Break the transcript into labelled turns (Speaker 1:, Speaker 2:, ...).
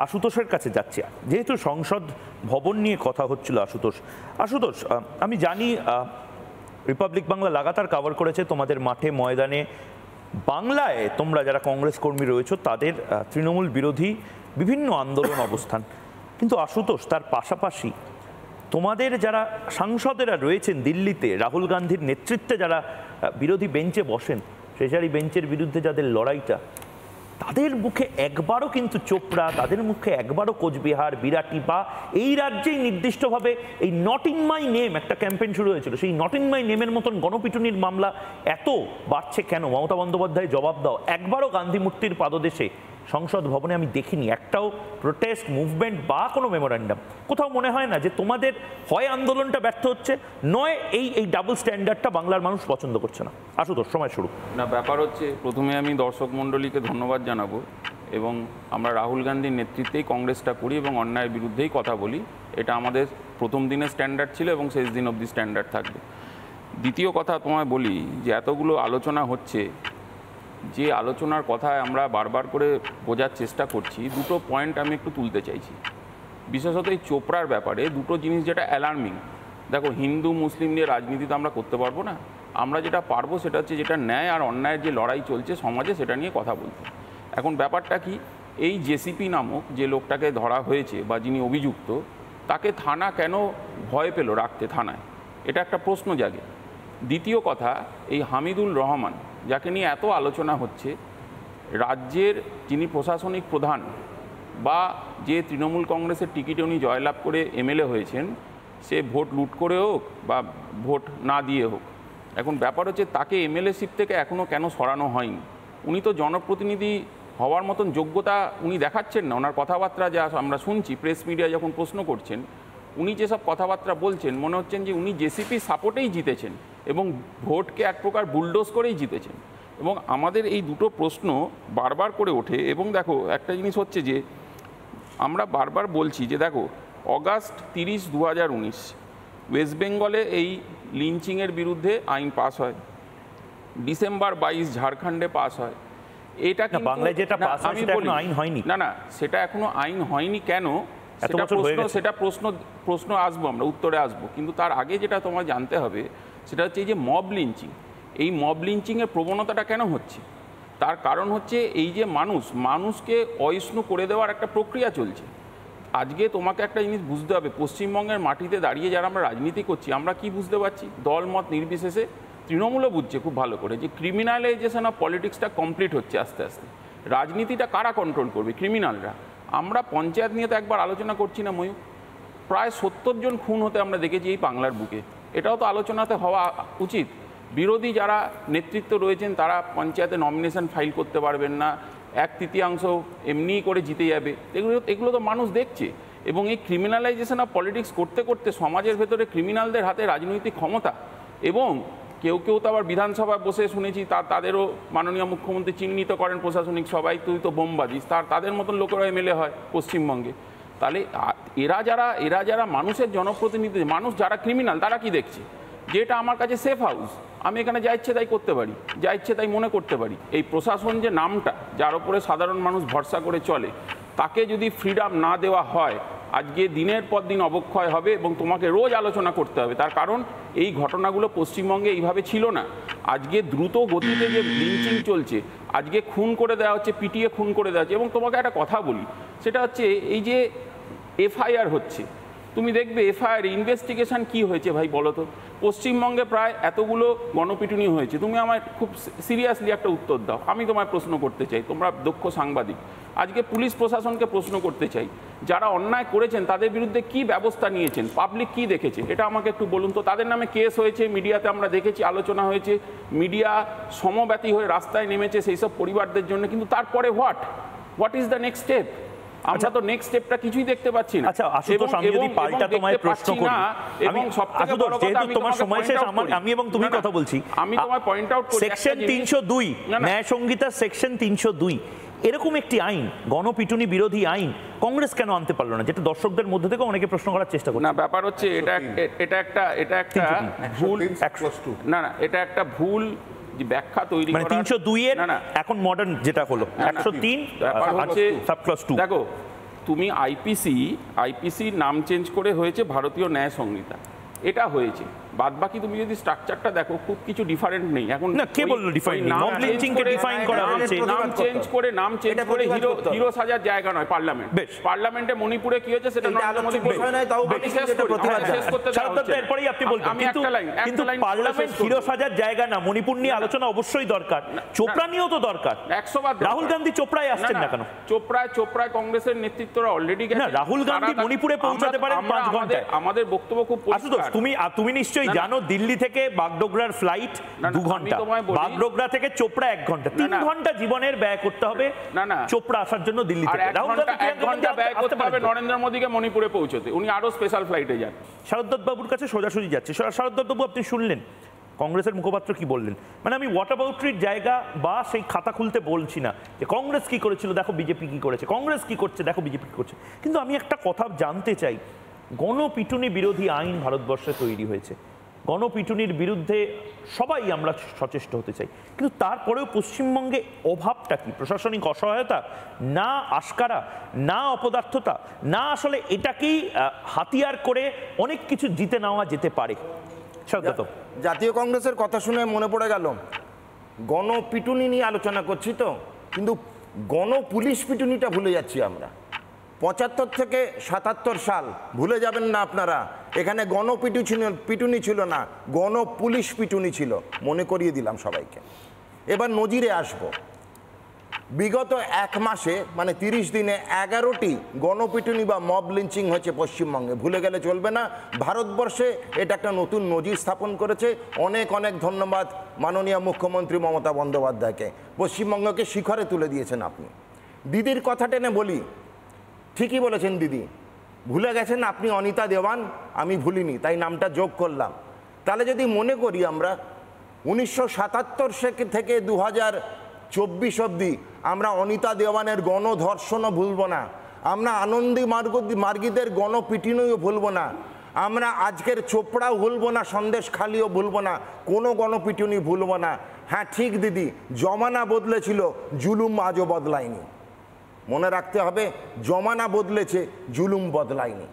Speaker 1: আশুতোষের কাছে যাচ্ছি। যেহেতু সংসদ ভবন নিয়ে কথা হচ্ছিল, আশুতোষ আমি জানি রিপাবলিক বাংলা লাগাতার কভার করেছে তোমাদের মাঠে ময়দানে বাংলায় তোমরা যারা কংগ্রেস কর্মী রয়েছে তাদের তৃণমূল বিরোধী বিভিন্ন আন্দোলন অবস্থান, কিন্তু আশুতোষ তার পাশাপাশি তোমাদের যারা সাংসদেরা রয়েছেন দিল্লিতে, রাহুল গান্ধীর নেতৃত্বে যারা বিরোধী বেঞ্চে বসেন, ট্রেজারি বেঞ্চের বিরুদ্ধে যাদের লড়াইটা, তাদের মুখে একবারও কিন্তু চোপড়া, তাদের মুখে একবারও কোচবিহার, বিরাটি বা এই রাজ্যেই নির্দিষ্টভাবে এই নট ইন মাই নেম একটা ক্যাম্পেইন শুরু হয়েছিল, সেই নট ইন মাই নেমের মতন গণপিটুনির মামলা এত বাড়ছে কেন? মমতা বন্দ্যোপাধ্যায় জবাব দাও। একবারও গান্ধী মূর্তির পাদদেশে সংসদ ভবনে আমি দেখিনি একটাও প্রোটেস্ট মুভমেন্ট বা কোনো মেমোরান্ডাম। কোথাও মনে হয় না যে তোমাদের হয় আন্দোলনটা ব্যর্থ হচ্ছে, নয় এই ডাবল স্ট্যান্ডার্ডটা বাংলার মানুষ পছন্দ করছে না? আশুতোষ, সময় শুরু।
Speaker 2: না, ব্যাপার হচ্ছে প্রথমে আমি দর্শক মণ্ডলীকে ধন্যবাদ জানাবো, এবং আমরা রাহুল গান্ধীর নেতৃত্বেই কংগ্রেসটা করি এবং অন্যায়ের বিরুদ্ধেই কথা বলি। এটা আমাদের প্রথম দিনের স্ট্যান্ডার্ড ছিল এবং শেষ দিন অবধি স্ট্যান্ডার্ড থাকবে। দ্বিতীয় কথা তোমায় বলি যে এতগুলো আলোচনা হচ্ছে, যে আলোচনার কথায় আমরা বারবার করে বোঝার চেষ্টা করছি, দুটো পয়েন্ট আমি একটু তুলতে চাইছি। বিশেষত এই চোপড়ার ব্যাপারে দুটো জিনিস যেটা অ্যালার্মিং। দেখো, হিন্দু মুসলিম নিয়ে রাজনীতি তো আমরা করতে পারবো না। আমরা যেটা পারবো সেটা হচ্ছে যেটা ন্যায় আর অন্যায়ের যে লড়াই চলছে সমাজে, সেটা নিয়ে কথা বলতে। এখন ব্যাপারটা কি, এই জেসিপি নামক যে লোকটাকে ধরা হয়েছে বা যিনি অভিযুক্ত, তাকে থানা কেন ভয় পেল রাখতে থানায়, এটা একটা প্রশ্ন জাগে। দ্বিতীয় কথা, এই হামিদুল রহমান যাকে নিয়ে এত আলোচনা হচ্ছে, রাজ্যের যিনি প্রশাসনিক প্রধান বা যে তৃণমূল কংগ্রেসের টিকিটে উনি জয়লাভ করে এমএলএ হয়েছেন, সে ভোট লুট করে হোক বা ভোট না দিয়ে হোক, এখন ব্যাপার হচ্ছে তাকে এমএলএশিপ থেকে এখনও কেন সরানো হয়নি? উনি তো জনপ্রতিনিধি হওয়ার মতন যোগ্যতা উনি দেখাচ্ছেন না। ওনার কথাবার্তা যা আমরা শুনছি, প্রেস মিডিয়া যখন প্রশ্ন করছেন, উনি যেসব কথাবার্তা বলছেন, মনে হচ্ছেন যে উনি জেসিপি সাপোর্টেই জিতেছেন এবং ভোটকে এক প্রকার বুলডোজ করেই জিতেছেন। এবং আমাদের এই দুটো প্রশ্ন বারবার করে ওঠে। এবং দেখো, একটা জিনিস হচ্ছে যে আমরা বারবার বলছি যে দেখো, অগাস্ট 30, 2019 ওয়েস্ট বেঙ্গলে এই লিঞ্চিংয়ের বিরুদ্ধে আইন পাস হয়। ডিসেম্বর 22 ঝাড়খণ্ডে পাস হয়। এটা কিন্তু
Speaker 1: বাংলায় যেটা পাস হয় সেটা এখনো আইন হয়নি।
Speaker 2: না, সেটা এখনো আইন হয়নি কেন? সেটা প্রশ্ন আসবো, আমরা উত্তরে আসবো। কিন্তু তার আগে যেটা তোমার জানতে হবে সেটা হচ্ছে এই যে মব লিঞ্চিং, এই মব লিঞ্চিংয়ের প্রবণতাটা কেন হচ্ছে? তার কারণ হচ্ছে এই যে মানুষকে অহিষ্ণু করে দেওয়ার একটা প্রক্রিয়া চলছে। আজকে তোমাকে একটা জিনিস বুঝতে হবে, পশ্চিমবঙ্গের মাটিতে দাঁড়িয়ে যারা আমরা রাজনীতি করছি, আমরা কি বুঝতে পারছি? দল মত নির্বিশেষে তৃণমূলও বুঝছে খুব ভালো করে যে ক্রিমিনালাইজেশন অফ পলিটিক্সটা কমপ্লিট হচ্ছে আস্তে আস্তে। রাজনীতিটা কারা কন্ট্রোল করবে? ক্রিমিনালরা। আমরা পঞ্চায়েত নিয়ে তো একবার আলোচনা করছি না ময়ূর? প্রায় 70 জন খুন হতে আমরা দেখেছি এই বাংলার বুকে। এটাও তো আলোচনাতে হওয়া উচিত। বিরোধী যারা নেতৃত্ব রয়েছেন তারা পঞ্চায়েতে নমিনেশন ফাইল করতে পারবেন না, 1/3 এমনি করে জিতে যাবে। এগুলো তো মানুষ দেখছে। এবং এই ক্রিমিনালাইজেশন অফ পলিটিক্স করতে করতে সমাজের ভেতরে ক্রিমিনালদের হাতে রাজনৈতিক ক্ষমতা, এবং কেউ তো আবার বিধানসভায় বসে শুনেছি তাদেরও মাননীয় মুখ্যমন্ত্রী চিহ্নিত করেন প্রশাসনিক সবাই, তুই তো বোম বাজিস, তাদের মতন লোকেরা এমএলএ হয় পশ্চিমবঙ্গে। তাহলে এরা যারা মানুষের জনপ্রতিনিধি, মানুষ যারা ক্রিমিনাল, তারা কি দেখছে? যে এটা আমার কাছে সেফ হাউস, আমি এখানে যা ইচ্ছে তাই করতে পারি, যা ইচ্ছে তাই মনে করতে পারি। এই প্রশাসন যে নামটা, যার উপরে সাধারণ মানুষ ভরসা করে চলে, তাকে যদি ফ্রিডম না দেওয়া হয়, আজকে দিনের পর দিন অবক্ষয় হবে এবং তোমাকে রোজ আলোচনা করতে হবে। তার কারণ এই ঘটনাগুলো পশ্চিমবঙ্গে এইভাবে ছিল না। আজকে দ্রুত গতিতে যে লিঞ্চিং চলছে, আজকে খুন করে দেওয়া হচ্ছে, পিটিয়ে খুন করে দেওয়া হচ্ছে। এবং তোমাকে একটা কথা বলি, সেটা হচ্ছে এই যে এফআইআর হচ্ছে, তুমি দেখবে এফআইআর ইনভেস্টিগেশন কি হয়েছে ভাই বলো তো? পশ্চিমবঙ্গে প্রায় এতগুলো গণপিটুনি হয়েছে, তুমি আমায় খুব সিরিয়াসলি একটা উত্তর দাও। আমি তোমায় প্রশ্ন করতে চাই, তোমরা দক্ষ সাংবাদিক, আজকে পুলিশ প্রশাসনকে প্রশ্ন করতে চাই, যারা অন্যায় করেছেন তাদের বিরুদ্ধে কি ব্যবস্থা নিয়েছেন, পাবলিক কি দেখেছে, এটা আমাকে একটু বলুন তো। তাদের নামে কেস হয়েছে, মিডিয়াতে আমরা দেখেছি, আলোচনা হয়েছে, মিডিয়া সমব্যথী হয়ে রাস্তায় নেমেছে সেই সব পরিবারদের জন্য, কিন্তু তারপরে what is the next step? আমরা তো নেক্সট স্টেপটা কিছুই দেখতে পাচ্ছি না।
Speaker 1: আচ্ছা আশুতোষ, আমি যদি পাল্টা তোমায় প্রশ্ন করি,
Speaker 2: এবং সবথেকে বড় কথা,
Speaker 1: যেহেতু তোমার সময় শেষ, আমি এবং তুমি কথা বলছি,
Speaker 2: আমি তোমায় পয়েন্ট আউট করি
Speaker 1: সেকশন 302 ন্যায় সংহিতার সেকশন 302, এরকম একটি আইন, গণপিটুনি বিরোধী আইন, কংগ্রেস কেন আনতে পারলো না? যেটা দর্শকদের মধ্যে থেকে অনেকে প্রশ্ন করার চেষ্টা করছে।
Speaker 2: না, ব্যাপার হচ্ছে এটা একটা ভুল, এটা একটা ভুল ব্যাখ্যা তৈরি করা।
Speaker 1: 302 এর এখন মডার্ন যেটা হলো 103
Speaker 2: সাবক্লজ 2। দেখো, তুমি আইপিসি নাম চেঞ্জ করে হয়েছে ভারতীয় ন্যায় সংহিতা, এটা হয়েছে। বাদ বাকি তুমি যদি স্ট্রাকচারটা দেখো খুব কিছু ডিফারেন্ট নেই। এখন
Speaker 1: না, কে বললো ডিফারেন্ট নেই? মব লিঞ্চিং কে ডিফাইন করা হয়েছে।
Speaker 2: নাম চেঞ্জ করে হিরো সাজার জায়গা নয় পার্লামেন্ট। পার্লামেন্টে মণিপুরে কি হয়েছে সেটা নরেন্দ্র মোদী
Speaker 1: এরপরেই আপনি বলবেন, কিন্তু পার্লামেন্ট হিরো সাজার জায়গা না। মণিপুর নিয়ে আলোচনা অবশ্যই দরকার, চোপড়া নিয়েও তো দরকার।
Speaker 2: 100 বার
Speaker 1: রাহুল গান্ধী চোপড়ায় আসছেন না কেন?
Speaker 2: চোপড়ায় কংগ্রেসের নেতৃত্বরা অলরেডি গেছে।
Speaker 1: রাহুল গান্ধী মণিপুরে পৌঁছাতে পারেন 5 ঘন্টায়।
Speaker 2: আমাদের বক্তব্য খুব পরিষ্কার।
Speaker 1: তুমি নিশ্চয়ই জানো দিল্লি থেকে বাগডোগরার ফ্লাইট 2 ঘন্টা, বাগডোগরা থেকে চোপড়া 1 ঘন্টা, 3 ঘন্টা জীবনের ব্যয় করতে হবে চোপড়া আসার জন্য দিল্লি থেকে। রাহুল গান্ধী 1 ঘন্টা ব্যয় করতে হবে
Speaker 2: নরেন্দ্র মোদীকে মণিপুরে পৌঁছতে, উনি আরো স্পেশাল ফ্লাইটে যান।
Speaker 1: শারদ বাবুর কাছে সোজাসুজি যাচ্ছে। শারদ বাবু, আপনি শুনলেন কংগ্রেসের মুখপাত্র কি বললেন? মানে আমি ওয়াটাবাউটরির জায়গা বা সেই খাতা খুলতে বলছি না যে কংগ্রেস কি করেছিল দেখো বিজেপি কি করেছে, কংগ্রেস কি করছে দেখো বিজেপি কি করছে, কিন্তু আমি একটা কথা জানতে চাই। গণপিটুনি বিরোধী আইন ভারতবর্ষে তৈরি হয়েছে, গণপিটুনির বিরুদ্ধে সবাই আমরা সচেষ্ট হতে চাই, কিন্তু তারপরেও পশ্চিমবঙ্গে অভাবটা কি? প্রশাসনিক অসহায়তা, না আস্কারা, না অপদার্থতা, না আসলে এটাকেই হাতিয়ার করে অনেক কিছু জিতে নেওয়া যেতে পারে?
Speaker 3: জাতীয় কংগ্রেসের কথা শুনে মনে পড়ে গেল, গণপিটুনি নিয়ে আলোচনা করছি তো, কিন্তু গণপুলিশ পিটুনিটা ভুলে যাচ্ছি আমরা। 75 থেকে 77 সাল ভুলে যাবেন না আপনারা, এখানে পিটুনি ছিল না, গণপুলিশ পিটুনি ছিল। মনে করিয়ে দিলাম সবাইকে। এবার নজিরে আসবো। বিগত 1 মাসে মানে 30 দিনে 11টি গণপিটুনি বা মব লিঞ্চিং হয়েছে পশ্চিমবঙ্গে। ভুলে গেলে চলবে না, ভারতবর্ষে এটা একটা নতুন নজির স্থাপন করেছে। অনেক অনেক ধন্যবাদ মাননীয় মুখ্যমন্ত্রী মমতা বন্দ্যোপাধ্যায়কে, পশ্চিমবঙ্গকে শিখরে তুলে দিয়েছেন আপনি। দিদির কথা টেনে বলি, ঠিকই বলেছেন দিদি, ভুলে গেছেন আপনি অনিতা দেওয়ান, আমি ভুলিনি তাই নামটা যোগ করলাম। তাহলে যদি মনে করি আমরা 1977 থেকে 2024 অবধি আমরা অনিতা দেওয়ানের গণধর্ষণও ভুলব না, আমরা আনন্দী মার্গীদের গণপিটুনিও ভুলব না, আমরা আজকের চোপড়াও ভুলব না, সন্দেশখালিও ভুলব না, কোনো গণপিটুনি ভুলব না। হ্যাঁ ঠিক দিদি, জমানা বদলেছিল, জুলুম আজও বদলায়নি। মনে রাখতে হবে, জমানা বদলেছে, জুলুম বদলায়নি।